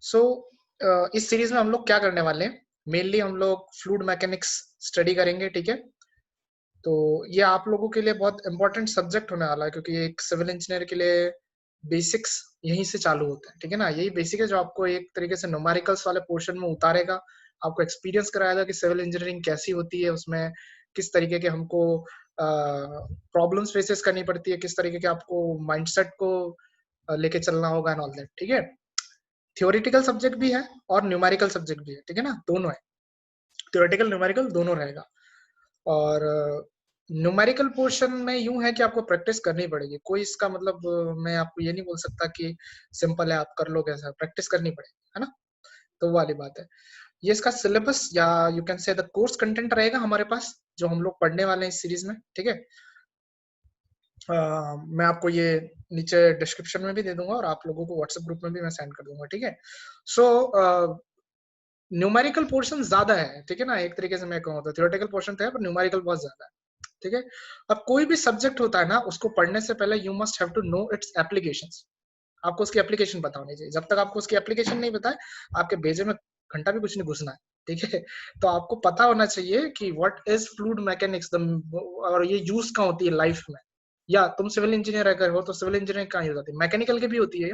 सो इस सीरीज में हम लोग क्या करने वाले हैं, मेनली हम लोग फ्लूइड मैकेनिक्स स्टडी करेंगे, ठीक है। तो ये आप लोगों के लिए बहुत इंपॉर्टेंट सब्जेक्ट होने वाला है, क्योंकि एक सिविल इंजीनियर के लिए बेसिक्स यहीं से चालू होते हैं, ठीक है ना। यही बेसिक है जो आपको एक तरीके से न्यूमेरिकल्स वाले पोर्शन में उतारेगा, आपको एक्सपीरियंस कराएगा कि सिविल इंजीनियरिंग कैसी होती है, उसमें किस तरीके के हमको प्रॉब्लम्स फेसेस करनी पड़ती है, किस तरीके के आपको माइंडसेट को लेके चलना होगा एंड ऑल दैट, ठीक है। थ्योरेटिकल सब्जेक्ट भी है और न्यूमेरिकल सब्जेक्ट भी है, ठीक है ना, दोनों है। थ्योरेटिकल न्यूमेरिकल दोनों रहेगा। और न्यूमेरिकल पोर्शन में यूं है कि आपको प्रैक्टिस करनी पड़ेगी। कोई इसका मतलब मैं आपको ये नहीं बोल सकता कि सिंपल है आप कर लो, कैसा प्रैक्टिस करनी पड़ेगी, है ना। तो वो वाली बात है। ये इसका सिलेबस या यू कैन से द कोर्स कंटेंट रहेगा हमारे पास, जो हम लोग पढ़ने वाले हैं इस सीरीज में, ठीक है। मैं आपको ये नीचे डिस्क्रिप्शन में भी दे दूंगा और आप लोगों को व्हाट्सएप ग्रुप में भी मैं सेंड कर दूंगा, ठीक है। सो न्यूमेरिकल पोर्शन ज्यादा है, ठीक है ना। एक तरीके से मैं कहूँ तो थ्योरेटिकल पोर्शन तो है, पर न्यूमेरिकल बहुत ज्यादा है, ठीक है। अब कोई भी सब्जेक्ट होता है ना, उसको पढ़ने से पहले you must have to know its applications. आपको उसकी एप्लीकेशन पता होनी चाहिए। जब तक आपको उसकी एप्लीकेशन नहीं पता है, आपके भेजे में घंटा भी कुछ नहीं घुसना है, ठीक है। तो आपको पता होना चाहिए कि व्हाट इज फ्लूइड मैकेनिक्स, और ये यूज कहाँ होती है लाइफ में। या तुम सिविल इंजीनियर अगर हो तो सिविल इंजीनियरिंग कहाँ यूज आती है, मैकेनिकल की भी होती है।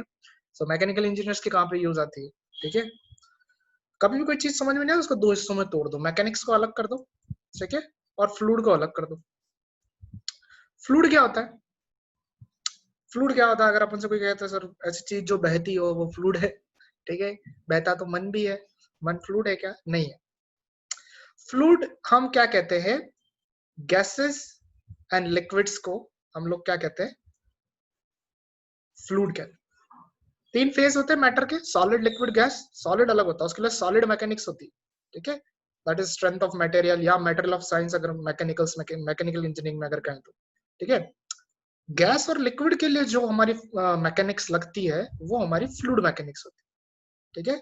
सो मैकेनिकल इंजीनियर्स के कहाँ पे यूज आती है, ठीक है। कभी भी कोई चीज समझ में नहीं आए उसको दो हिस्सों में तोड़ दो, मैकेनिक्स को अलग कर दो, ठीक है, और फ्लूइड को अलग कर दो। फ्लूइड क्या होता है? फ्लूइड क्या होता है? अगर अपन से कोई कहता है सर ऐसी चीज जो बहती हो वो फ्लूइड है, ठीक है। बहता तो मन भी है, मन फ्लूइड है क्या? नहीं है। फ्लूइड हम क्या कहते हैं? गैसेस एंड लिक्विड्स को हम लोग क्या कहते हैं? फ्लूइड कहते हैं। तीन फेज होते हैं मैटर के, सॉलिड, लिक्विड, गैस। सॉलिड अलग होता है, उसके लिए सॉलिड मैकेनिक्स होती है, ठीक है। That is strength of material या मटेरियल ऑफ साइंस, अगर मैकेनिकल इंजीनियरिंग में अगर कहें तो, ठीक है। गैस और लिक्विड के लिए जो हमारी मैकेनिक्स लगती है वो हमारी फ्लूइड मैकेनिक्स होती है, ठीक है।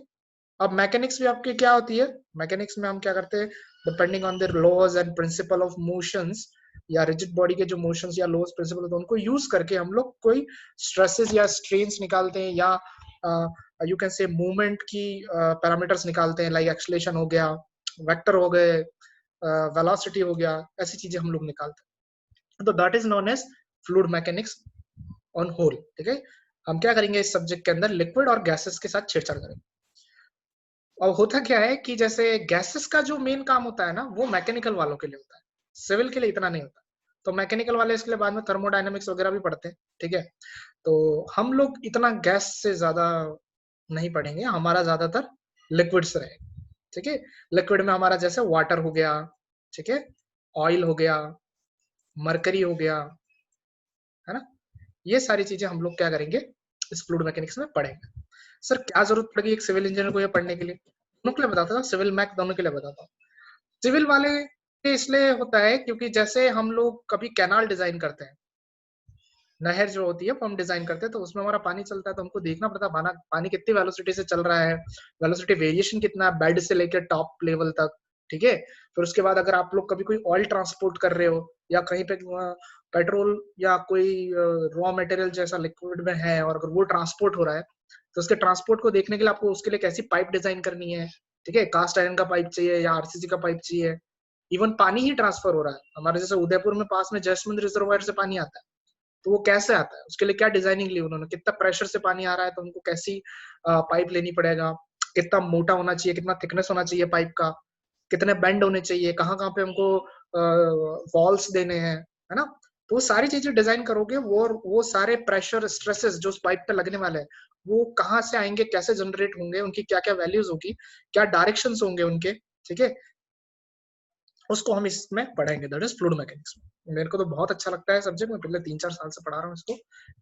अब मैकेनिक्स भी आपकी क्या होती है? मैकेनिक्स में हम क्या करते हैं, depending on the laws and principle of motions, या रिजिड बॉडी के जो मोशंस या लॉज प्रिंसिपल होते हैं उनको यूज करके हम लोग कोई स्ट्रेसेस या स्ट्रेन्स निकालते हैं, या यू कैन से मूवमेंट की पैरामीटर्स निकालते हैं, लाइक एक्सेलरेशन हो गया, वेक्टर हो गए, वेलोसिटी हो गया, ऐसी चीजें हम लोग निकालते हैं। तो that is known as fluid mechanics on whole, ठीक है। हम क्या करेंगे इस सब्जेक्ट के अंदर, लिक्विड और गैसेस के साथ छेड़छाड़ करेंगे। अब होता क्या है कि जैसे गैसेस का जो मेन काम होता है ना, वो मैकेनिकल वालों के लिए होता है, सिविल के लिए इतना नहीं होता। तो मैकेनिकल वाले इसके लिए बाद में थर्मोडायनेमिक्स वगैरह भी पढ़ते हैं, ठीक है। तो हम लोग इतना गैस से ज्यादा नहीं पढ़ेंगे, हमारा ज्यादातर लिक्विड से रहेगा, ठीक है। लिक्विड में हमारा जैसे वाटर हो गया, ठीक है, ऑयल हो गया, मरकरी हो गया, है ना। ये सारी चीजें हम लोग क्या करेंगे इस फ्लूइड मैकेनिक्स में पढ़ेंगे। सर क्या जरूरत पड़ेगी एक सिविल इंजीनियर को ये पढ़ने के लिए? दोनों के लिए बताता था, सिविल मैक दोनों के लिए बताता हूँ। सिविल वाले के इसलिए होता है क्योंकि जैसे हम लोग कभी कैनाल डिजाइन करते हैं, नहर जो होती है वो हम डिजाइन करते हैं, तो उसमें हमारा पानी चलता है, तो हमको देखना पड़ता है पानी कितनी वेलोसिटी से चल रहा है, वेलोसिटी वेरिएशन कितना है बेड से लेकर टॉप लेवल तक, ठीक है। फिर उसके बाद अगर आप लोग कभी कोई ऑयल ट्रांसपोर्ट कर रहे हो, या कहीं पे पेट्रोल या कोई रॉ मटेरियल जैसा लिक्विड में है और अगर वो ट्रांसपोर्ट हो रहा है, तो उसके ट्रांसपोर्ट को देखने के लिए आपको उसके लिए कैसी पाइप डिजाइन करनी है, ठीक है। कास्ट आयरन का पाइप चाहिए या आरसीसी का पाइप चाहिए। इवन पानी ही ट्रांसफर हो रहा है हमारे, जैसे उदयपुर में पास में जयसमंद रिजर्वायर से पानी आता है, तो वो कैसे आता है, उसके लिए क्या डिजाइनिंग ली उन्होंने, कितना प्रेशर से पानी आ रहा है तो उनको कैसी पाइप लेनी पड़ेगा, कितना मोटा होना चाहिए, कितना थिकनेस होना चाहिए पाइप का, कितने बेंड होने चाहिए, कहाँ कहाँ पे हमको वॉल्स देने हैं, है ना। तो वो सारी चीजें डिजाइन करोगे, वो सारे प्रेशर स्ट्रेसेस जो उस पाइप पे लगने वाले हैं वो कहाँ से आएंगे, कैसे जनरेट होंगे, उनकी क्या क्या वैल्यूज होगी, क्या डायरेक्शंस होंगे उनके, ठीक है। उसको हम इसमें पढ़ेंगे, दैट इज फ्लूइड मैकेनिक्स। मेरे को तो बहुत अच्छा लगता है सब्जेक्ट, मैं पिछले 3-4 साल से पढ़ा रहा हूँ इसको,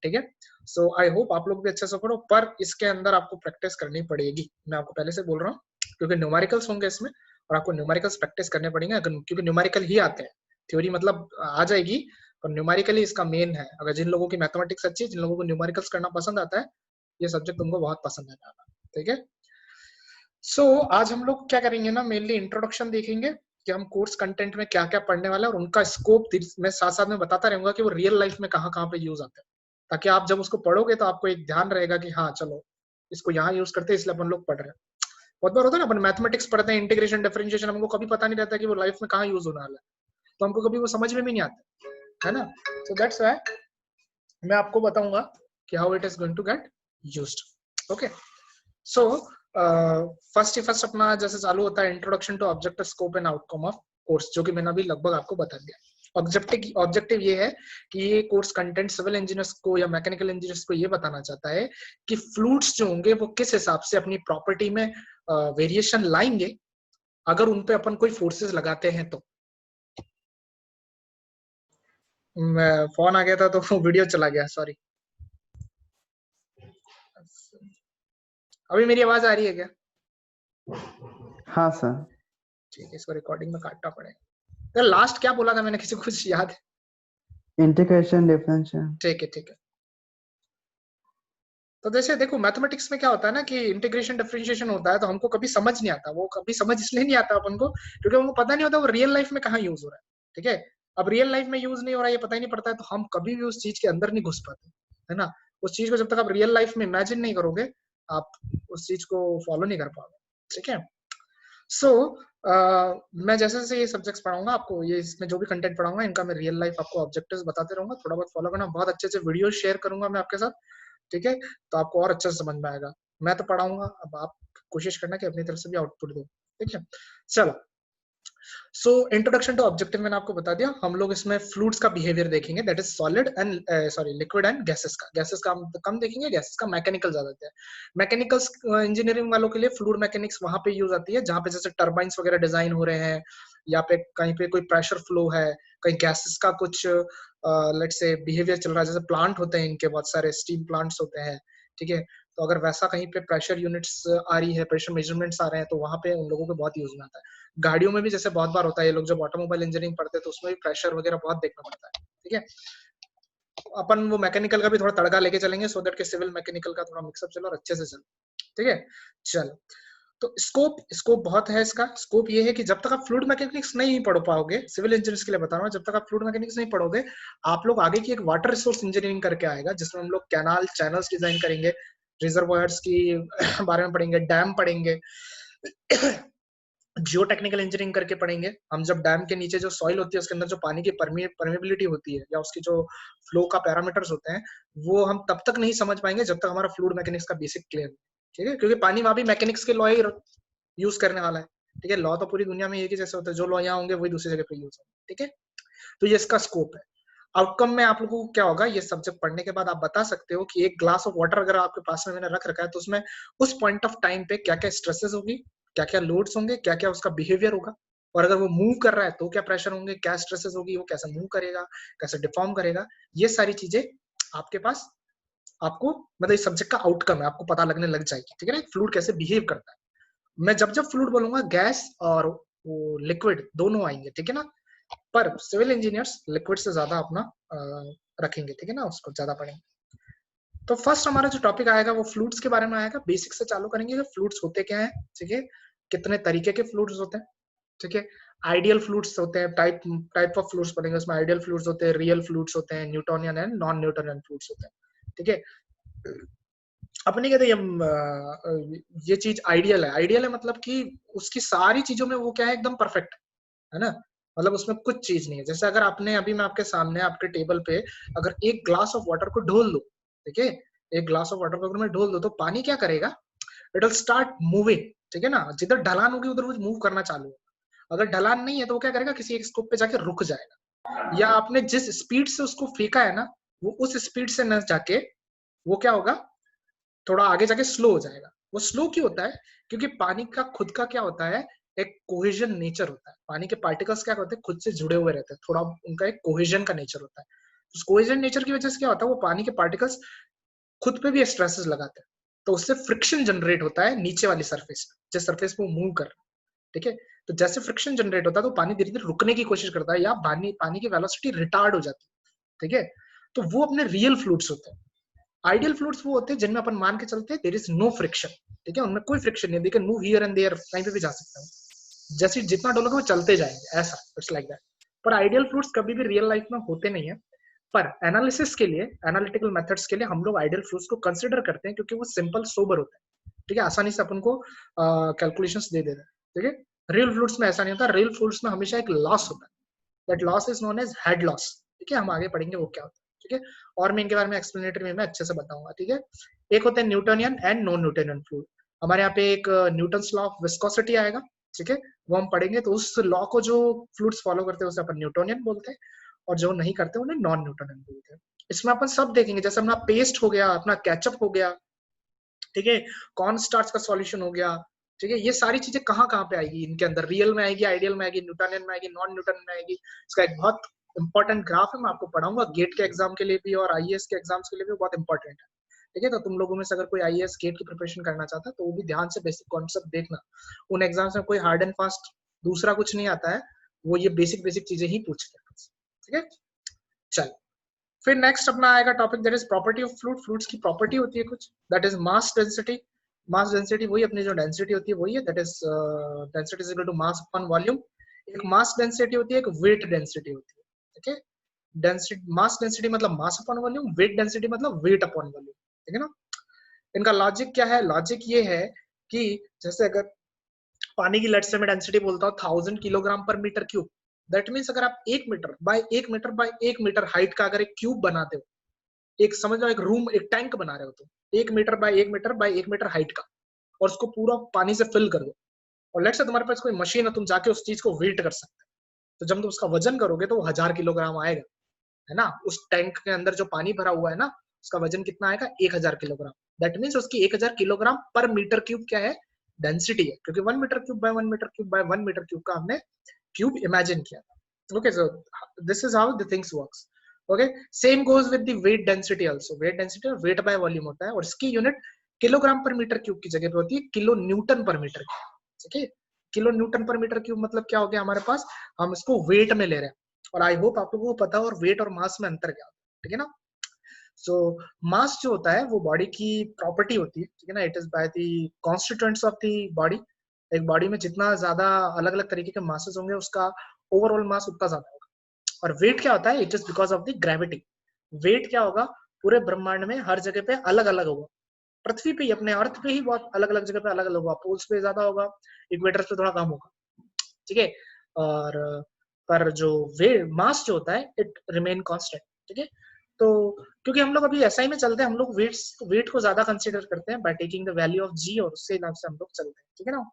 ठीक है। सो आई होप आप लोग भी अच्छे से पढ़ो, पर इसके अंदर आपको प्रैक्टिस करनी पड़ेगी, मैं आपको पहले से बोल रहा हूँ, क्योंकि न्यूमेरिकल्स होंगे इसमें और आपको न्यूमेरिकल्स प्रैक्टिस करने पड़ेंगे, क्योंकि न्यूमेरिकल ही आते हैं। थ्योरी मतलब आ जाएगी, पर न्यूमेरिकली इसका मेन है। अगर जिन लोगों की मैथमेटिक्स अच्छी है, जिन लोगों को न्यूमेरिकल्स करना पसंद आता है, ये सब्जेक्ट उनको बहुत पसंद आने वाला, ठीक है। सो आज हम लोग क्या करेंगे ना, मेनली इंट्रोडक्शन देखेंगे कि हम कोर्स कंटेंट में क्या क्या पढ़ने वाले हैं, और उनका स्कोप मैं साथ साथ में बताता रहूंगा कि वो रियल लाइफ में कहाँ कहाँ पे यूज आते हैं, ताकि आप जब उसको पढ़ोगे तो आपको एक ध्यान रहेगा कि हाँ चलो इसको यहाँ यूज करते हैं, इसलिए अपन लोग पढ़ रहे हैं। बहुत बार होता है ना, अपन मैथमेटिक्स पढ़ते हैं, इंटीग्रेशन डिफरेंशिएशन, हमको कभी पता नहीं रहता कि वो लाइफ में कहाँ यूज होने वाला है, तो हमको कभी वो समझ में भी नहीं आता है ना। सो दैट्स व्हाई मैं आपको बताऊंगा कि how it is going to get used. Okay, so first अपना जैसे चालू होता है introduction to objective, scope and outcome of course, जो कि मैंने अभी लगभग आपको बता दिया। ऑब्जेक्टिव ये है कि ये कोर्स कंटेंट सिविल इंजीनियर्स को या मैकेनिकल इंजीनियर्स को ये बताना चाहता है कि फ्लूइड्स जो होंगे वो किस हिसाब से अपनी प्रॉपर्टी में वेरिएशन लाएंगे अगर उन पे अपन कोई फोर्सेस लगाते हैं तो। फोन आ गया था तो वीडियो चला गया, सॉरी। अभी मेरी आवाज आ रही है क्या? हाँ सर। ठीक है, इसको रिकॉर्डिंग में काटना पड़ेगा। तो लास्ट क्या बोला था मैंने, किसी को कुछ याद है? Integration differential. ठीक है ठीक है। तो जैसे देखो मैथमेटिक्स में क्या होता है ना कि इंटीग्रेशन डिफरेंशिएशन होता है तो हमको कभी समझ नहीं आता, वो कभी समझ इसलिए नहीं आता अपन को क्योंकि हमको पता नहीं होता वो रियल लाइफ में कहाँ यूज हो रहा है। ठीक है, अब रियल लाइफ में यूज नहीं हो रहा है ये पता ही नहीं पड़ता है तो हम कभी भी उस चीज के अंदर नहीं घुस पाते, है ना। उस चीज को जब तक आप रियल लाइफ में इमेजिन नहीं करोगे आप उस चीज को फॉलो नहीं कर पाओगे। ठीक है, सो मैं जैसे जैसे ये सब्जेक्ट्स पढ़ाऊंगा आपको, ये इसमें जो भी कंटेंट पढ़ाऊंगा इनका मैं रियल लाइफ आपको ऑब्जेक्टिव्स बताते रहूंगा, थोड़ा बहुत फॉलो करना, बहुत अच्छे से वीडियो शेयर करूंगा मैं आपके साथ। ठीक है, तो आपको और अच्छे से समझ में आएगा। मैं तो पढ़ाऊंगा, अब आप कोशिश करना कि अपनी तरफ से भी आउटपुट दो। ठीक है, चलो। सो इंट्रोडक्शन टू ऑब्जेक्टिव मैंने आपको बता दिया। हम लोग इसमें फ्लूइड्स का बिहेवियर देखेंगे, that is solid and liquid and gases का। गैसेस का हम कम देखेंगे, गैसेस का मैकेनिकल ज्यादा देते हैं। मैकेनिकल्स इंजीनियरिंग वालों के लिए फ्लूइड मैकेनिक्स वहां पे यूज आती है जहां पे जैसे टर्बाइंस वगैरह डिजाइन हो रहे हैं या पे कहीं पे कोई प्रेशर फ्लो है, कहीं गैसेस का कुछ लेट्स से बिहेवियर चल रहा है, जैसे प्लांट होते हैं इनके बहुत सारे स्टीम प्लांट्स होते हैं। ठीक है, तो अगर वैसा कहीं पे प्रेशर यूनिट्स आ रही है, प्रेशर मेजरमेंट्स आ रहे हैं तो वहां पे उन लोगों को बहुत यूज में आता है। गाड़ियों में भी जैसे बहुत बार होता है, ये लोग जब ऑटोमोबाइल इंजीनियरिंग पढ़ते हैं तो उसमें भी प्रेशर वगैरह बहुत देखना पड़ता है। ठीक है, अपन वो मैकेनिकल का भी थोड़ा तड़का लेके चलेंगे सो दैट के सिविल मैकेनिकल का थोड़ा मिक्सअप चलो और अच्छे से चलो। ठीक है, चलो। तो स्कोप बहुत है इसका। स्कोप ये है कि जब तक आप फ्लूइड मैकेनिक्स नहीं पढ़ पाओगे, सिविल इंजीनियर्स के लिए बता रहा हूँ, जब तक आप फ्लूइड मैकेनिक्स नहीं पढ़ोगे आप लोग आगे की एक वाटर रिसोर्स इंजीनियरिंग करके आएगा जिसमें हम लोग कैनाल चैनल्स डिजाइन करेंगे, रिजर्वायर्स की बारे में पढ़ेंगे, डैम पढ़ेंगे, जियो टेक्निकल इंजीनियरिंग करके पढ़ेंगे हम। जब डैम के नीचे जो सॉइल होती है उसके अंदर जो पानी की परमेबिलिटी होती है या उसकी जो फ्लो का पैरामीटर्स होते हैं वो हम तब तक नहीं समझ पाएंगे जब तक हमारा फ्लूइड मैकेनिक्स का बेसिक क्लियर। ठीक है, क्योंकि पानी वहां भी मैकेनिक्स के लॉ ही यूज करने वाला है। ठीक है, लॉ तो पूरी दुनिया में एक ही जैसे होता है, जो लॉ यहाँ होंगे वही दूसरी जगह पे यूज होंगे। ठीक है, तो ये इसका स्कोप है। आउटकम में आप लोगों को क्या होगा, ये सब्जेक्ट पढ़ने के बाद आप बता सकते हो कि एक ग्लास ऑफ वाटर अगर आपके पास में मैंने रख रखा है तो उसमें उस पॉइंट ऑफ टाइम पे क्या क्या स्ट्रेसेस होगी, क्या क्या लोड्स होंगे, क्या क्या उसका बिहेवियर होगा, और अगर वो मूव कर रहा है तो क्या प्रेशर होंगे, क्या स्ट्रेसेस होगी, वो कैसे मूव करेगा, कैसे डिफॉर्म करेगा। ये सारी चीजें आपके पास आपको मतलब इस सब्जेक्ट का आउटकम है, आपको पता लगने लग जाएगी। ठीक है ना, फ्लूइड कैसे बिहेव करता है। मैं जब जब फ्लूइड बोलूंगा गैस और वो लिक्विड दोनों आएंगे। ठीक है ना, पर सिविल इंजीनियर्स लिक्विड से ज्यादा अपना रखेंगे। ठीक है ना, उसको ज्यादा पढ़ेंगे। तो फर्स्ट हमारा जो टॉपिक आएगा वो फ्लूइड्स के बारे में आएगा। बेसिक से चालू करेंगे, फ्लूइड्स होते क्या है, ठीक है, कितने तरीके के फ्लूइड्स होते हैं। ठीक है, आइडियल फ्लूइड्स होते हैं, टाइप ऑफ फ्लूइड्स पढ़ेंगे, उसमें आइडियल फ्लूइड्स होते हैं, रियल फ्लूइड्स होते हैं, Newtonian and non Newtonian fluids होते हैं। ठीक है, अपने कहते ये चीज आइडियल है। आइडियल है मतलब कि उसकी सारी चीजों में वो क्या है, एकदम परफेक्ट है ना, मतलब उसमें कुछ चीज नहीं है। जैसे अगर आपने अभी मैं आपके सामने आपके टेबल पे अगर एक ग्लास ऑफ वाटर को ढोल दो, ठीक है, एक ग्लास ऑफ वाटर को अगर मैं ढोल दो तो पानी क्या करेगा, इट विल स्टार्ट मूविंग। ठीक है ना, जिधर ढलान होगी उधर वो मूव करना चालू होगा। अगर ढलान नहीं है तो वो क्या करेगा, किसी एक स्कोप पे जाके रुक जाएगा, या आपने जिस स्पीड से उसको फेंका है ना वो उस स्पीड से न जाके वो क्या होगा, थोड़ा आगे जाके स्लो हो जाएगा। वो स्लो क्यों होता है, क्योंकि पानी का खुद का क्या होता है, एक कोहेजन नेचर होता है। पानी के पार्टिकल्स क्या होते हैं, खुद से जुड़े हुए रहते हैं, थोड़ा उनका एक कोहेजन का नेचर होता है। उस कोहेजन नेचर की वजह से क्या होता है, वो पानी के पार्टिकल्स खुद पे भी स्ट्रेसेस लगाते हैं, तो उससे फ्रिक्शन जनरेट होता है नीचे वाली सरफेस पे, जिस सरफेस पे वो मूव कर रहा है। ठीक है, तो जैसे फ्रिक्शन जनरेट होता है तो पानी धीरे धीरे रुकने की कोशिश करता है या पानी की वेलोसिटी रिटार्ड हो जाती है। ठीक है, तो वो अपने रियल फ्लूइड्स होते हैं। आइडियल फ्लूइड्स वो होते हैं जिनमें अपन मान के चलते हैं देयर इज नो फ्रिक्शन। ठीक है, उनमें कोई फ्रिक्शन नहीं, they can move here and there, कहीं पे भी जा सकते हैं, जैसे जितना डोलोगे वो चलते जाएंगे, ऐसा इट्स लाइक दैट। पर आइडियल फ्लूइड्स कभी भी रियल लाइफ में होते नहीं है, पर एनालिसिस के लिए, एनालिटिकल मेथड्स के लिए हम लोग आइडियल फ्लूइड्स को कंसिडर करते हैं क्योंकि वो सिंपल सोबर होता है, ठीक है, आसानी से अपन को कैलकुलेशंस दे देते हैं, ठीक है। रियल फ्लूइड्स में ऐसा नहीं होता, रियल फ्लूइड्स में हमेशा एक लॉस होता है, that loss is known as head loss, ठीक है, हम आगे पढ़ेंगे वो क्या होता है, ठीक है, और मैं इनके बारे में एक्सप्लेनेटरी में अच्छे से बताऊंगा, ठीक है। एक होते हैं Newtonian and non Newtonian fluid. हमारे यहाँ पे एक न्यूटन्स लॉ ऑफ विस्कोसिटी आएगा, ठीक है, वो हम पढ़ेंगे, तो उस लॉ को जो फ्लूइड्स फॉलो करते हैं उसे अपन न्यूटोनियन बोलते हैं, और जो नहीं करते उन्हें नॉन न्यूटोनियन बोलते हैं। इसमें अपन सब देखेंगे, जैसे अपना पेस्ट हो गया, अपना केचप हो गया, ठीक है, कॉर्न स्टार्च का सॉल्यूशन हो गया, ठीक है, ये सारी चीजें कहाँ कहाँ पे आएगी इनके अंदर, रियल में आएगी, आइडियल में आएगी, न्यूटोनियन में आएगी, नॉन न्यूटन में आएगी। इसका एक बहुत इंपॉर्टेंट ग्राफ है, मैं आपको पढ़ाऊंगा गेट के एग्जाम के लिए भी और आईएएस के एग्जाम्स के लिए भी बहुत इंपॉर्टेंट है, ठीक है। तो तुम लोगों में से अगर कोई आईएएस गेट की प्रिपरेशन करना चाहता है तो वो भी ध्यान से बेसिक कॉन्सेप्ट देखना, उन एग्जाम्स में कोई हार्ड एंड फास्ट दूसरा कुछ नहीं आता है, वो ये बेसिक बेसिक चीजें ही पूछते हैं, ठीक है। चल, फिर नेक्स्ट अपना आएगा topic, that is property of fluid. Fluids की प्रॉपर्टी होती है कुछ, that is mass density. Mass density वही अपनी जो डेंसिटी होती है वही है, that is density is equal to mass upon volume. एक मास डेंसिटी होती है, एक वेट डेंसिटी होती है, ठीक है। डेंसिटी, मास डेंसिटी मतलब मास अपॉन वॉल्यूम, वेट डेंसिटी मतलब वेट अपॉन वॉल्यूम, ठीक है ना। इनका लॉजिक क्या है, लॉजिक ये है कि जैसे अगर पानी की, लेट से मैं डेंसिटी बोलता हूँ 1000 kilogram per meter cube, that means अगर आप 1 meter by 1 meter by 1 meter height का अगर एक क्यूब बनाते हो, एक समझ लो एक रूम, एक टैंक बना रहे हो तो 1 meter by 1 meter by 1 meter height का, और उसको पूरा पानी से फिल कर दो, और लेट से तुम्हारे पास कोई मशीन है, तुम जाके उस चीज को वेट कर सकते हो, तो जब तुम उसका वजन करोगे तो वो 1000 किलोग्राम आएगा, है ना। उस टैंक के अंदर जो पानी भरा हुआ है ना, उसका वजन कितना आएगा, 1000 किलोग्राम। दैट मीन्स उसकी 1000 किलोग्राम पर मीटर क्यूब क्या है, डेंसिटी है, क्योंकि 1 meter cube by 1 meter cube by 1 meter cube का हमने क्यूब इमेजिन किया था। Okay, so this is how the things works. Okay, same goes with the weight density also. Weight density और weight by volume होता है, और इसकी unit kilogram per meter cube की जगह पे होती है kilo newton per meter cube, ठीक है। Kilo newton per meter cube मतलब क्या हो गया हमारे पास, हम इसको वेट में ले रहे हैं, और आई होप आप लोगों को पता हो और वेट और मास में अंतर क्या होता है, ठीक है ना। सो मास जो होता है वो बॉडी की प्रॉपर्टी होती है, ठीक है ना, it is by the constituents of the body. एक बॉडी में जितना ज्यादा अलग अलग तरीके के मासेस होंगे उसका ओवरऑल मास उतना ज्यादा होगा। और वेट क्या होता है, it is because of the gravity. Weight क्या होगा, पूरे ब्रह्मांड में हर जगह पे अलग अलग होगा, पृथ्वी पे ही, अपने अर्थ पे ही बहुत अलग अलग जगह पे अलग अलग होगा, पोल्स पे ज्यादा होगा, इक्वेटर्स पे थोड़ा कम होगा, ठीक है। और पर जो वे मास जो होता है इट रिमेन कांस्टेंट, ठीक है। तो क्योंकि हम लोग अभी एसआई में चलते हैं, हम लोग वेट को ज्यादा कंसीडर करते हैं by taking the value of G, और उसके हिसाब से हम लोग चलते हैं, ठीक है ना।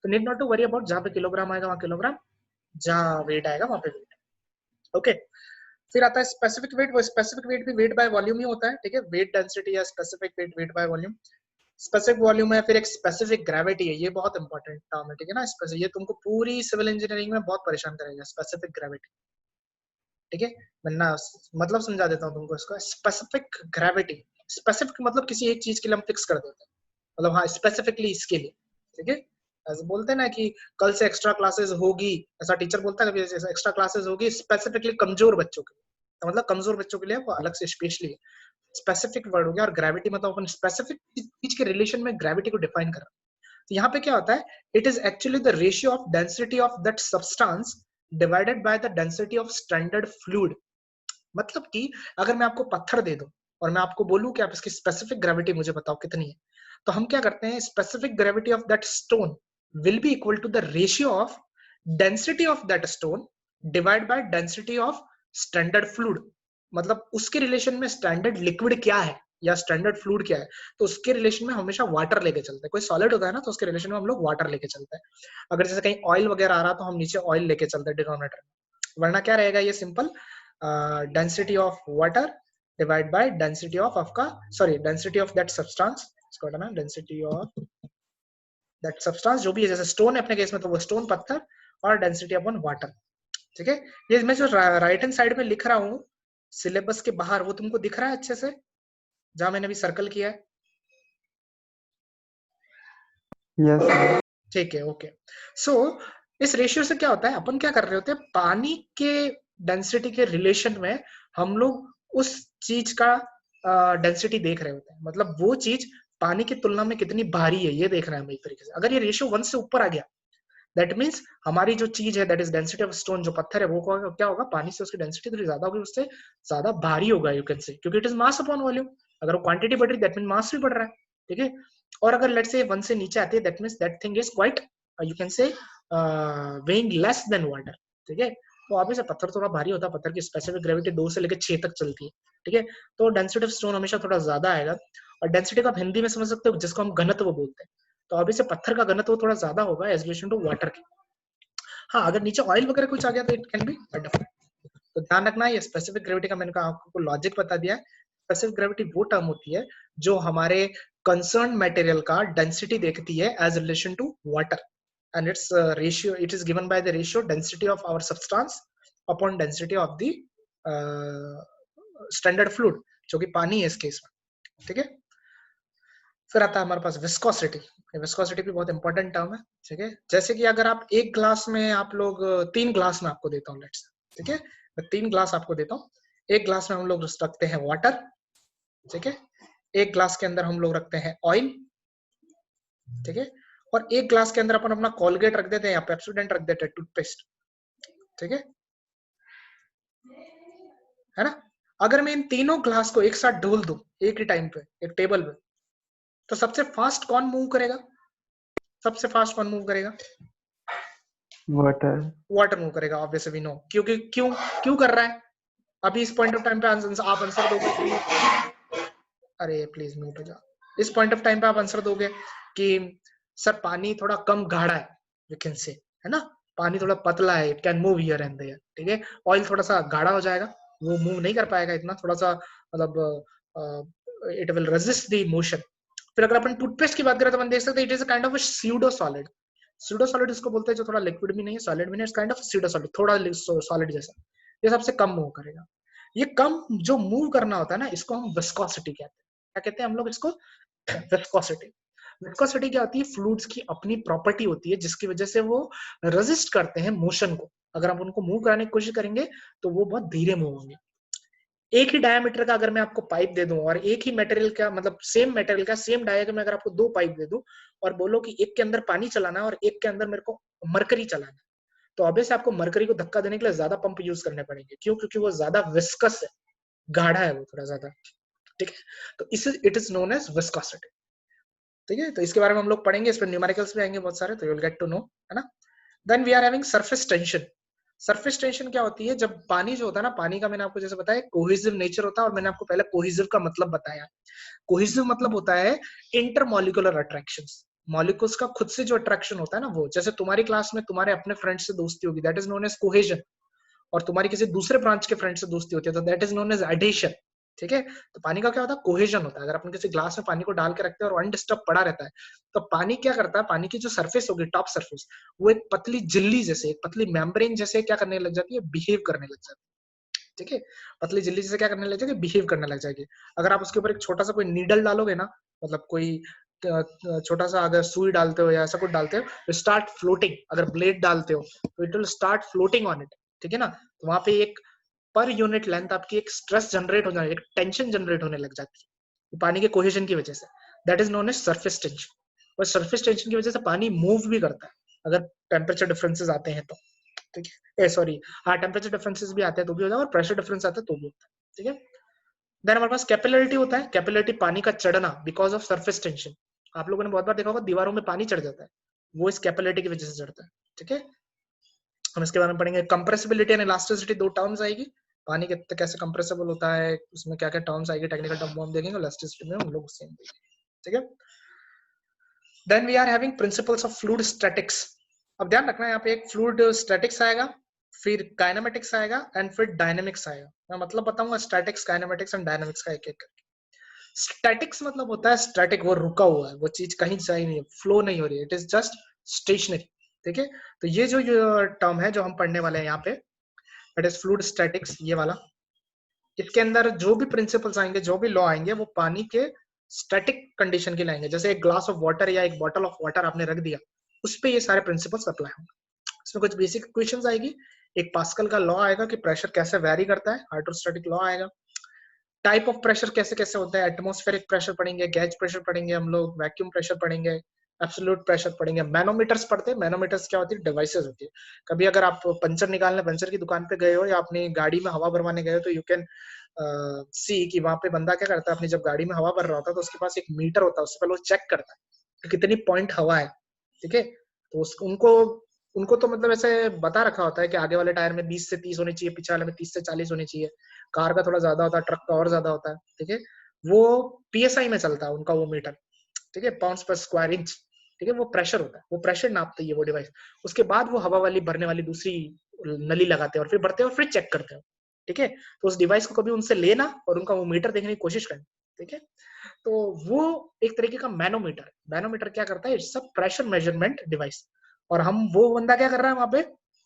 तो need not to worry about, जहां पे किलोग्राम आएगा वहां किलोग्राम, जहां वेट आएगा वहां पे वेट, ओके। फिर आता है स्पेसिफिक वेट। वो स्पेसिफिक वेट भी वेट बाय वॉल्यूम ही होता है, ठीक है। वेट डेंसिटी या specific weight, wait by volume. Specific volume है, फिर एक स्पेसिफिक ग्रेविटी है, ये बहुत इंपॉर्टेंट टर्म है, ठीक है ना। ये तुमको पूरी सिविल इंजीनियरिंग में बहुत परेशान करेगा, स्पेसिफिक ग्रेविटी, ठीक है। मैं मतलब समझा देता हूँ तुमको इसका। स्पेसिफिक ग्रेविटी, स्पेसिफिक मतलब किसी एक चीज के लिए हम फिक्स कर देते हैं, मतलब हाँ स्पेसिफिकली इसके लिए, ठीक है। ऐसे बोलते हैं ना कि कल से एक्स्ट्रा क्लासेस होगी, ऐसा टीचर बोलता है कभी, एक्स्ट्रा क्लासेस होगी स्पेसिफिकली कमजोर बच्चों के लिए, तो मतलब कमजोर बच्चों के लिए वो अलग से स्पेशली स्पेसिफिक वर्ड हो गया। और ग्रेविटी मतलब अपन स्पेसिफिक चीज के रिलेशन में ग्रेविटी को डिफाइन कर रहा है। तो यहाँ पे क्या होता है, it is actually the ratio of density of that substance divided by the density of standard fluid. मतलब कि अगर मैं आपको पत्थर दे दूं और मैं आपको बोलूं कि आप इसकी स्पेसिफिक ग्रेविटी मुझे बताओ कितनी है, तो हम क्या करते हैं, specific gravity of that stone will be equal to the ratio of density of that stone divide by density of standard fluid. मतलब उसके रिलेशन में स्टैंडर्ड लिक्विड क्या है या स्टैंडर्ड फ्लूइड क्या है, तो उसके रिलेशन में हमेशा वाटर लेके चलते हैं। कोई सॉलिड होता है ना, तो उसके रिलेशन में हम लोग वाटर लेके चलते हैं। अगर जैसे कहीं ऑयल वगैरह आ रहा तो हम नीचे ऑयल लेके चलते हैं डिनोमिनेटर में, वरना क्या रहेगा ये simple, density of water divide by density of आपका, sorry density of that substance, इसको हटाना, डेंसिटी ऑफ दैट सब्सटेंस जो भी है, जैसे स्टोन है अपने केस में तो वो स्टोन पत्थर, और डेंसिटी अपॉन वाटर, ठीक है। ये मैं जो राइट हैंड साइड में लिख रहा हूँ सिलेबस के बाहर, वो तुमको दिख रहा है अच्छे से, जहां मैंने अभी सर्कल किया है? Yes, sir. ठीक है, ओके। सो इस रेशियो से क्या होता है, अपन क्या कर रहे होते हैं, पानी के डेंसिटी के रिलेशन में हम लोग उस चीज का डेंसिटी देख रहे होते हैं, मतलब वो चीज पानी की तुलना में कितनी भारी है ये देख रहे हैं हम एक तरीके से। अगर ये रेशियो 1 से ऊपर आ गया दैट मीन्स हमारी जो चीज है that is density of stone, जो पत्थर है वो क्या होगा, पानी से उसकी डेंसिटी थोड़ी ज्यादा होगी, उससे ज्यादा भारी होगा यू कैन से, क्योंकि it is mass upon volume. अगर वो क्वांटिटी बढ़ रही दैट मीन मास भी बढ़ रहा है, ठीक है। और अगर लेट्स से 1 से नीचे आती है that means that thing is quite you can से वेइंग लेस देन वाटर, ठीक है। तो ऑब्वियसली पत्थर थोड़ा भारी होता है, पत्थर की स्पेसिफिक ग्रेविटी 2 से लेकर 6 तक चलती है, ठीक है। तो डेंसिटी ऑफ स्टोन हमेशा थोड़ा ज्यादा आएगा। और डेंसिटी को आप हिंदी में समझ सकते हो जिसको हम घनत्व बोलते हैं, तो ऑब्वियसली पत्थर का घनत्व थोड़ा ज्यादा होगा एज रिलेशन टू वाटर के। हाँ, अगर नीचे ऑयल वगैरह कुछ आ गया तो इट कैन बी डिफरेंट। तो ध्यान रखना, ये स्पेसिफिक ग्रेविटी का मैंने आपको लॉजिक बता दिया है। स्पेसिफिक ग्रेविटी वो टर्म होती है जो हमारे कंसर्न मटेरियल का डेंसिटी देखती है as relation to water, and its ratio, it is given by the ratio density of our substance upon density of the standard fluid, जो कि पानी है इस केस में, ठीक है। फिर आता है हमारे पास विस्कोसिटी। विस्कोसिटी भी बहुत इंपॉर्टेंट टर्म है, ठीक है। जैसे कि अगर आप एक ग्लास में आप लोग 3 ग्लास में आपको देता हूँ लेट्स, ठीक है, मैं 3 ग्लास आपको देता हूँ। एक ग्लास में हम लोग रखते हैं वाटर, ठीक है। एक ग्लास के अंदर हम लोग रखते हैं ऑयल, ठीक है। और एक ग्लास के अंदर अपन अपना कोलगेट रख देते हैं या पेप्सोडेंट रख देते हैं, टूथपेस्ट, ठीक है ना। अगर मैं इन तीनों ग्लास को एक साथ ढोल दूं एक ही टाइम पे एक टेबल पे, तो सबसे फास्ट कौन मूव करेगा? सबसे फास्ट कौन मूव करेगा? वाटर। वाटर मूव करेगा, ऑब्वियसली वी नो। क्योंकि क्यों क्यों कर रहा है? अभी इस पॉइंट ऑफ टाइम पे आप आंसर दोगे, अरे प्लीज म्यूट हो जाओ। इस पॉइंट ऑफ टाइम पे आप आंसर दोगे कि सर पानी थोड़ा कम गाढ़ा है, यू कैन से, है ना, पानी थोड़ा पतला है, it can move here and there, ठीक है। ऑयल थोड़ा सा गाढ़ा हो जाएगा, वो मूव नहीं कर पाएगा इतना, थोड़ा सा मतलब it will resist the motion. फिर अगर अपन टूथपेस्ट की बात करें तो अपन देख सकते हैं it is a kind of pseudo solid. Pseudo solid इसको बोलते हैं जो थोड़ा लिक्विड भी नहीं है, सॉलिड भी नहीं है, it's kind of pseudo solid, थोड़ा सॉलिड जैसा। ये सबसे कम मूव करेगा। ये कम जो मूव करना होता है ना, इसको हम विस्कोसिटी कहते हैं। क्या कहते हैं हम लोग इसको? विस्कोसिटी। विस्कोसिटी क्या होती है? फ्लूइड्स की अपनी प्रॉपर्टी होती है जिसकी वजह से वो रेजिस्ट करते हैं मोशन को। अगर आप उनको मूव कराने की कोशिश करेंगे तो वो बहुत धीरे मूव होंगे। एक ही डायमीटर का अगर मैं आपको पाइप दे दूं और एक ही मटेरियल का मतलब सेम मटेरियल का सेम डायमीटर में अगर आपको 2 पाइप दे दूं और बोलो कि एक के अंदर पानी चलाना है और एक के अंदर मेरे को मरकरी चलाना है, तो ऑब्वियसली आपको मरकरी को धक्का देने के लिए ज्यादा पंप यूज करने पड़ेंगे। क्यों? क्योंकि वो ज्यादा विस्कस है, गाढ़ा है वो थोड़ा ज्यादा, ठीक है। तो इस it is known as viscosity, ठीक है। तो इसके बारे में हम लोग पढ़ेंगे, इस पर न्यूमेरिकल्स भी आएंगे बहुत सारे, तो you will get to know, है ना। Then we are having surface tension. Surface tension क्या होती है? जब पानी जो होता है ना, पानी का मैंने आपको जैसे बताया कोहेसिव नेचर होता है, और मैंने आपको पहले कोहेसिव का मतलब बताया। कोहेसिव मतलब होता है इंटरमॉलिक्यूलर अट्रैक्शंस, मॉलिक्यूल्स का खुद से जो अट्रैक्शन होता है ना, वो जैसे तुम्हारी क्लास में तुम्हारे अपने फ्रेंड से दोस्ती होगी, that is known as cohesion. और तुम्हारी किसी दूसरे ब्रांच के फ्रेंड से दोस्ती होती है तो that is known as adhesion, ठीक है। तो पानी का क्या होता है? कोहेजन होता है। अगर अपन किसी ग्लास में पानी को डाल के रखते हैं और अनडिस्टर्ब पड़ा रहता है, तो पानी क्या करता है? पानी की जो सरफेस होगी, टॉप सरफेस, वो एक पतली झिल्ली जैसे, एक पतली मेम्ब्रेन जैसे क्या करने लग जाती है? बिहेव करने लग जाती है, ठीक है। पतली झिल्ली जैसे क्या करने लग जाएगी? बिहेव करने लग जाएगी। अगर आप उसके ऊपर एक छोटा सा कोई नीडल डालोगे ना, मतलब कोई छोटा सा अगर सुई डालते हो या ऐसा कुछ डालते हो, तो स्टार्ट फ्लोटिंग। अगर ब्लेड डालते हो तो it will start floating on it, ठीक है ना। तो वहां पे एक पर यूनिट लेंथ आपकी एक स्ट्रेस जनरेट हो जाए, एक टेंशन जनरेट होने लग जाती है पानी के कोहेजन की वजह से। That is known as surface tension. और सरफेस टेंशन की वजह से पानी मूव भी करता है अगर टेम्परेचर डिफरेंसेस आते हैं तो, ठीक है। सॉरी, हाँ, टेम्परेचर डिफरेंसेस भी आते हैं तो भी होता है, और प्रेशर डिफरेंस आता है तो भी होता है, ठीक है। देन हमारे पास कैपिलरिटी होता है। कैपिलरिटी पानी का चढ़ना बिकॉज ऑफ सरफेस टेंशन। आप लोगों ने बहुत बार देखा होगा दीवारों में पानी चढ़ जाता है, वो इस कैपिलरिटी की वजह से चढ़ता है, ठीक है। हम इसके बारे में पढ़ेंगे। कंप्रेसिबिलिटी एंड इलास्टिसिटी 2 टर्म्स आएगी। पानी कितना कैसे कंप्रेसिबल होता है, उसमें क्या क्या टर्म्स आएगी, टेक्निकल टर्म वो हम देखेंगे। इलास्टिसिटी में हम लोग सेम देखेंगे, ठीक है। Then we are having principles of fluid statics. अब ध्यान रखना है यहाँ पे एक फ्लूइड स्टैटिक्स आएगा, फिर काइनेमेटिक्स आएगा एंड फिर डायनेमिक्स आएगा। मैं मतलब बताऊंगा स्टैटिक्स, काइनेमेटिक्स एंड डायनेमिक्स का एक एक करके। स्टैटिक्स मतलब होता है स्टैटिक, वो रुका हुआ है, वो चीज कहीं से नहीं है, फ्लो नहीं हो रही है, इट इज जस्ट स्टेशनरी, ठीक है। तो ये जो टर्म है जो हम पढ़ने वाले हैं यहाँ पे, दैट इज फ्लूइड स्टैटिक्स, ये वाला। इसके अंदर जो भी प्रिंसिपल्स आएंगे, जो भी लॉ आएंगे, वो पानी के स्टैटिक कंडीशन के लाएंगे। जैसे एक ग्लास ऑफ वाटर या एक बॉटल ऑफ वाटर आपने रख दिया, उस पे ये सारे प्रिंसिपल्स अप्लाई होंगे। इसमें कुछ बेसिक इक्वेशंस आएगी, एक पास्कल का लॉ आएगा कि प्रेशर कैसे वेरी करता है, हाइड्रोस्टैटिक लॉ आएगा, टाइप ऑफ प्रेशर कैसे कैसे होता है, एटमॉस्फेरिक प्रेशर पढ़ेंगे, गैज प्रेशर पढ़ेंगे हम लोग, वैक्यूम प्रेशर पढ़ेंगे, एब्सोल्यूट प्रेशर पढ़ेंगे। मैनोमीटर्स पढ़ते हैं। मैनोमीटर्स क्या होती है? डिवाइसेस होती है। कभी अगर आप पंचर निकालने पंचर की दुकान पे गए हो या अपनी गाड़ी में हवा भरवाने गए हो तो यू कैन सी कि वहां पे बंदा क्या करता है, अपनी जब गाड़ी में हवा भर रहा होता है तो उसके पास एक मीटर होता है, उससे पहले वो चेक करता है कि कितनी पॉइंट हवा है। ठीक है, तो उनको उनको तो मतलब ऐसे बता रखा होता है कि आगे वाले टायर में 20 से 30 होनी चाहिए, पीछे वाले में 30 से 40 होनी चाहिए। कार का थोड़ा ज्यादा होता है, ट्रक का और ज्यादा होता है। ठीक है, वो पीएसआई में चलता है उनका वो मीटर। ठीक है, पाउंड्स पर स्क्वायर इंच। ठीक है, वो प्रेशर होता है, वो प्रेशर नापती है वो डिवाइस। उसके बाद वो हवा वाली भरने वाली दूसरी नली लगाते हैं और फिर भरते हैं और फिर चेक करते हैं। ठीक है, तो उस डिवाइस को कभी उनसे लेना और उनका वो मीटर देखने की कोशिश करना। ठीक है, तो वो एक तरीके का मैनोमीटर है। मैनोमीटर क्या करता है? It's a pressure measurement device. और हम वो बंदा क्या कर रहा है वहां पे?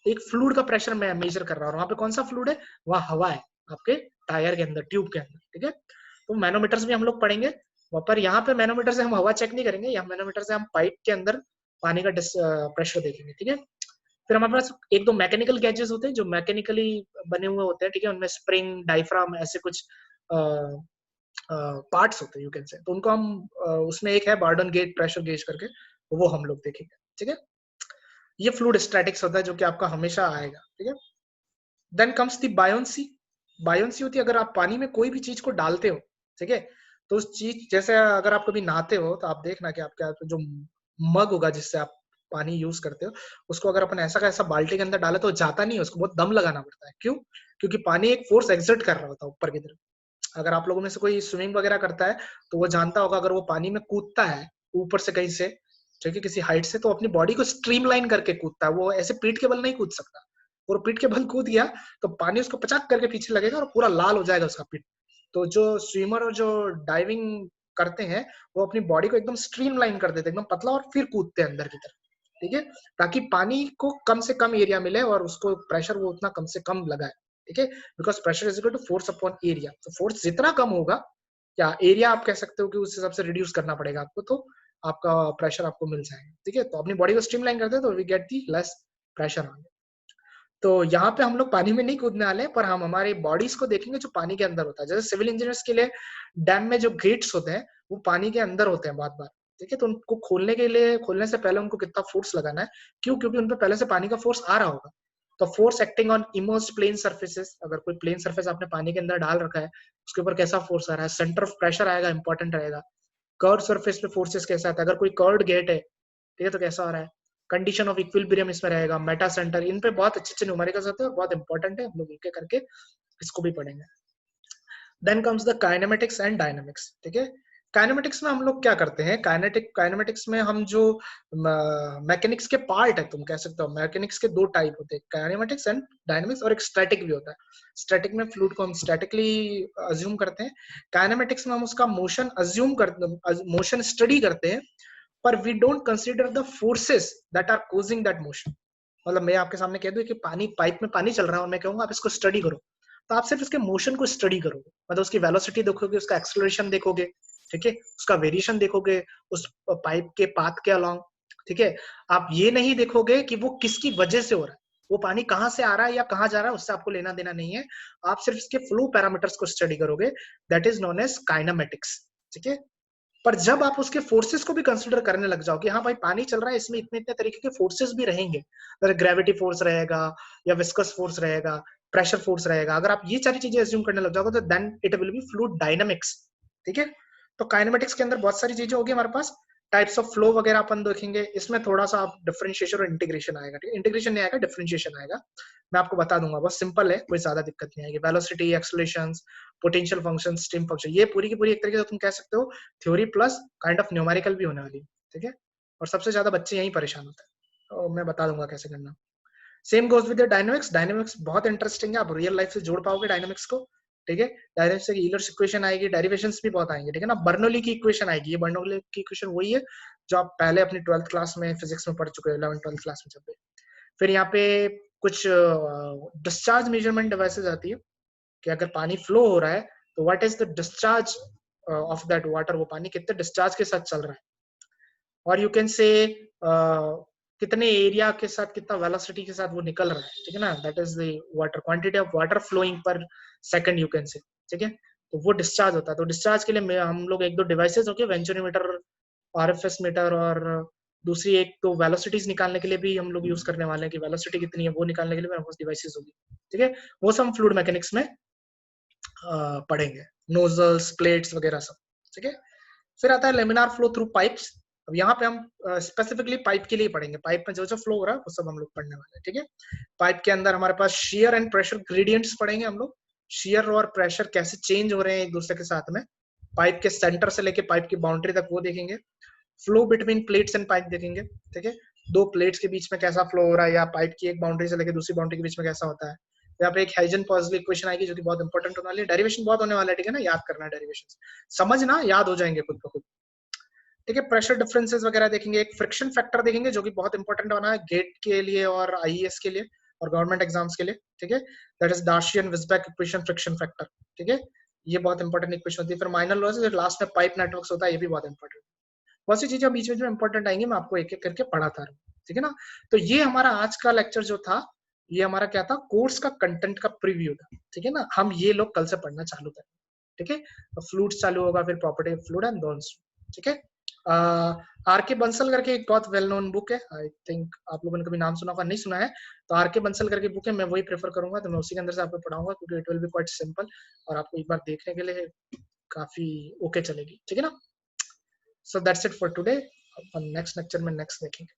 एक फ्लूइड का प्रेशर मेजर कर रहा है। और वहां पे कौन सा फ्लूइड है? वहां हवा है आपके टायर के अंदर, ट्यूब के अंदर। ठीक है, तो मैनोमीटर्स भी हम लोग पढ़ेंगे। पर यहाँ पे मैनोमीटर से हम हवा चेक नहीं करेंगे, यहाँ मैनोमीटर से हम पाइप के अंदर पानी का प्रेशर देखेंगे। ठीक है, फिर हमारे पास एक दो मैकेनिकल गैजेट्स होते हैं जो मैकेनिकली बने हुए होते हैं। ठीक है, उनमें स्प्रिंग, डायफ्राम, ऐसे कुछ पार्ट्स होते हैं यू कैन से। तो उनको हम उसमें एक है बार्डन गेज प्रेशर गेज करके, तो वो हम लोग देखेंगे। ठीक है, ये फ्लूइड स्टैटिक्स होता है जो कि आपका हमेशा आएगा। ठीक है, then comes the buoyancy. Buoyancy होती है अगर आप पानी में कोई भी चीज को डालते हो। ठीक है, तो उस चीज जैसे अगर आप कभी नहाते हो तो आप देखना कि आपका जो मग होगा जिससे आप पानी यूज करते हो, उसको अगर अपन ऐसा का ऐसा बाल्टी के अंदर डाले तो जाता नहीं है, उसको बहुत दम लगाना पड़ता है। क्यों? क्योंकि पानी एक फोर्स एक्सर्ट कर रहा होता है ऊपर की तरफ। अगर आप लोगों में से कोई स्विमिंग वगैरह करता है तो वो जानता होगा, अगर वो पानी में कूदता है ऊपर से कहीं से, ठीक है, किसी हाइट से, तो अपनी बॉडी को स्ट्रीमलाइन करके कूदता है। वो ऐसे पीठ के बल नहीं कूद सकता। और पीठ के बल कूद गया तो पानी उसको पचाक करके पीछे लगेगा और पूरा लाल हो जाएगा उसका पीठ। तो जो स्विमर और जो डाइविंग करते हैं वो अपनी बॉडी को एकदम स्ट्रीमलाइन कर देते हैं, एकदम पतला, और फिर कूदते हैं अंदर की तरफ। ठीक है, ताकि पानी को कम से कम एरिया मिले और उसको प्रेशर वो उतना कम से कम लगाए। ठीक है, because pressure is equal to force upon area. तो फोर्स जितना कम होगा, या एरिया आप कह सकते हो कि उस हिसाब से रिड्यूस करना पड़ेगा आपको, तो आपका प्रेशर आपको मिल जाएगा। ठीक है, तो अपनी बॉडी को स्ट्रीमलाइन करते हैं तो we get the less pressure on. तो यहाँ पे हम लोग पानी में नहीं कूदने वाले, पर हम हमारी बॉडीज को देखेंगे जो पानी के अंदर होता है। जैसे सिविल इंजीनियर्स के लिए डैम में जो गेट्स होते हैं वो पानी के अंदर होते हैं बहुत बार। ठीक है, तो उनको खोलने के लिए, खोलने से पहले उनको कितना फोर्स लगाना है? क्यों? क्योंकि उन पे पहले से पानी का फोर्स आ रहा होगा। तो force acting on immersed plane surfaces, अगर कोई प्लेन सर्फेस आपने पानी के अंदर डाल रखा है, उसके ऊपर कैसा फोर्स आ रहा है? सेंटर ऑफ प्रेशर आएगा, इंपॉर्टेंट रहेगा। कर्व सर्फेस पे फोर्सेस कैसा आता है? अगर कोई कर्व्ड गेट है, ठीक है, तो कैसा हो रहा है? कंडीशन ऑफ इक्विलिब्रियम इसमें रहेगा, मेटा सेंटर, इन पे बहुत अच्छे अच्छे न्यूमेरिकल्स होते हैं और बहुत इंपॉर्टेंट है, हम लोग एक एक करके इसको भी पढ़ेंगे। Then comes the kinematics and dynamics. ठीक है, काइनेमेटिक्स में हम लोग क्या करते हैं? काइनेमेटिक्स में हम जो मैकेनिक्स के पार्ट है, तुम कह सकते हो, मैकेनिक्स के दो टाइप होते हैं, काइनेमेटिक्स एंड डायनामिक्स, और एक स्टैटिक भी होता है। स्टैटिक में फ्लूइड को हम स्टैटिकली अज्यूम करते हैं। काइनेमेटिक्स में हम उसका मोशन अज्यूम करते, मोशन स्टडी करते हैं, पर we don't consider the forces that are causing that motion. मतलब मैं आपके सामने कह दूं कि पानी, पाइप में पानी चल रहा है और मैं कहूंगा आप इसको स्टडी करो, तो आप सिर्फ इसके मोशन को स्टडी करोगे, मतलब उसकी वेलोसिटी देखोगे, उसका एक्सेलरेशन देखोगे। ठीक है, उसका वेरिएशन देखोगे उस पाइप के पाथ के अलोंग। ठीक है, आप ये नहीं देखोगे कि वो किसकी वजह से हो रहा है, वो पानी कहाँ से आ रहा है या कहाँ जा रहा है, उससे आपको लेना देना नहीं है। आप सिर्फ इसके फ्लो पैरामीटर्स को स्टडी करोगे, that is known as kinematics. ठीक है, पर जब आप उसके फोर्सेस को भी कंसिडर करने लग जाओ कि हाँ भाई पानी चल रहा है, इसमें इतने इतने तरीके के फोर्सेस भी रहेंगे, अगर ग्रेविटी फोर्स रहेगा या विस्कस फोर्स रहेगा, प्रेशर फोर्स रहेगा, अगर आप ये सारी चीजें एज्यूम करने लग जाओगे तो then it will be fluid dynamics. ठीक है, तो काइनेमेटिक्स के अंदर बहुत सारी चीजें होगी हमारे पास, टाइप्स ऑफ फ्लो वगैरह अपन देखेंगे। इसमें थोड़ा सा आप डिफरेंशिएशन और इंटीग्रेशन आएगा। ठीक है, इंटीग्रेशन नहीं आएगा, डिफरेंशिएशन आएगा। मैं आपको बता दूंगा, बहुत सिंपल है, कोई ज्यादा दिक्कत नहीं आएगी। Velocity, acceleration, potential function, stream function, ये पूरी की पूरी एक तरीके से तुम कह सकते हो theory plus kind of numerical भी होने वाली है। ठीक है, और सबसे ज्यादा बच्चे यही परेशान होते हैं, तो मैं बता दूंगा कैसे करना। Same goes with dynamics. Dynamics बहुत इंटरेस्टिंग है, आप रियल लाइफ से जोड़ पाओगे डायनामिक्स को। ठीक है, डायनामिक्स से यूलर्स इक्वेशन आएगी, डेरिवेशंस भी बहुत आएंगे। ठीक है ना, बर्नौली की इक्वेशन आएगी। ये बर्नौली की इक्वेशन वही है जो आप पहले अपनी 12th क्लास में फिजिक्स में पढ़ चुके हो, 11th 12th क्लास में जब भी। फिर यहाँ पे कुछ डिस्चार्ज मेजरमेंट डिवाइसेस आती है कि अगर पानी फ्लो हो रहा है तो what is the discharge of that water, वो पानी कितने डिस्चार्ज के साथ चल रहा है, और यू कैन से कितने एरिया के साथ, कितना वेलोसिटी के साथ वो निकल रहा है। ठीक है ना, that is the water quantity of water flowing per second you can say. ठीक है, तो वो डिस्चार्ज होता है। तो डिस्चार्ज के लिए हम लोग एक दो डिवाइसेस होके वेंचुरीमीटर, आरएफएस मीटर और दूसरी एक तो वेलोसिटीज निकालने के लिए भी हम लोग यूज करने वाले हैं कि वेलोसिटी कितनी है वो निकालने के लिए हमारे पास डिवाइसेस होगी, ठीक है। वो सब हम फ्लूइड मैकेनिक्स में पढ़ेंगे, नोजल्स, प्लेट्स वगैरह सब, ठीक है। फिर आता है लेमिनार फ्लो थ्रू पाइप्स। अब यहाँ पे हम स्पेसिफिकली पाइप के लिए पढ़ेंगे, पाइप में जो जो फ्लो हो रहा है वो सब हम लोग पढ़ने वाले हैं, ठीक है। पाइप के अंदर हमारे पास शियर एंड प्रेशर ग्रेडियंट्स पढ़ेंगे हम लोग, शियर और प्रेशर कैसे चेंज हो रहे हैं एक दूसरे के साथ में, पाइप के सेंटर से लेके पाइप की बाउंड्री तक वो देखेंगे, flow between plates and pipe देखेंगे, ठीक है। दो प्लेट्स के बीच में कैसा फ्लो हो रहा है, या पाइप की एक बाउंड्री से लेके दूसरी बाउंड्री के बीच में कैसा होता है। यहाँ पे एक हाइजेन-पॉइसली इक्वेशन आएगी जो कि बहुत इंपॉर्टेंट होने वाली है, डेरिवेशन बहुत होने वाला है, ठीक है ना, याद करना है डेरिवेशन, समझना, याद हो जाएंगे खुद ब खुद, ठीक है। प्रेशर डिफरेंसेस वगैरह देखेंगे, एक फ्रिक्शन फैक्टर देखेंगे जो कि बहुत इंपॉर्टेंट होना है गेट के लिए और आईईएस के लिए और गवर्नमेंट एग्जाम्स के लिए, ठीक है। That is Darcy Weisbach equation, friction factor, ठीक है। ये बहुत इंपॉर्टेंट इक्वेशन होती है। फिर माइनर लॉस, जो लास्ट में पाइप नेटवर्क्स होता है, ये भी बहुत इंपॉर्टेंट। बहुत सी चीजें बीच में इंपॉर्टेंट आएंगी, मैं आपको एक एक करके पढ़ाता रहूँ, ठीक है ना। तो ये हमारा आज का लेक्चर जो था, ये हमारा क्या था, कोर्स का कंटेंट का प्रीव्यू था, ठीक है ना। हम ये लोग कल से पढ़ना चालू करें, ठीक है। फ्लूइड्स चालू होगा, फिर प्रॉपर्टी ऑफ फ्लूइड एंड दोनों, ठीक है। आर के बंसल करके एक बहुत वेल नोन बुक है, आई थिंक आप लोगों ने कभी नाम सुना होगा, नहीं सुना है तो आर के बंसल करके बुक है, मैं वही प्रेफर करूंगा, तो मैं उसी के अंदर से आपको पढ़ाऊंगा क्योंकि it will B quite simple और आपको एक बार देखने के लिए काफी ओके चलेगी, ठीक है ना। So that's it for today, upon next lecture में नेक्स्ट देखेंगे।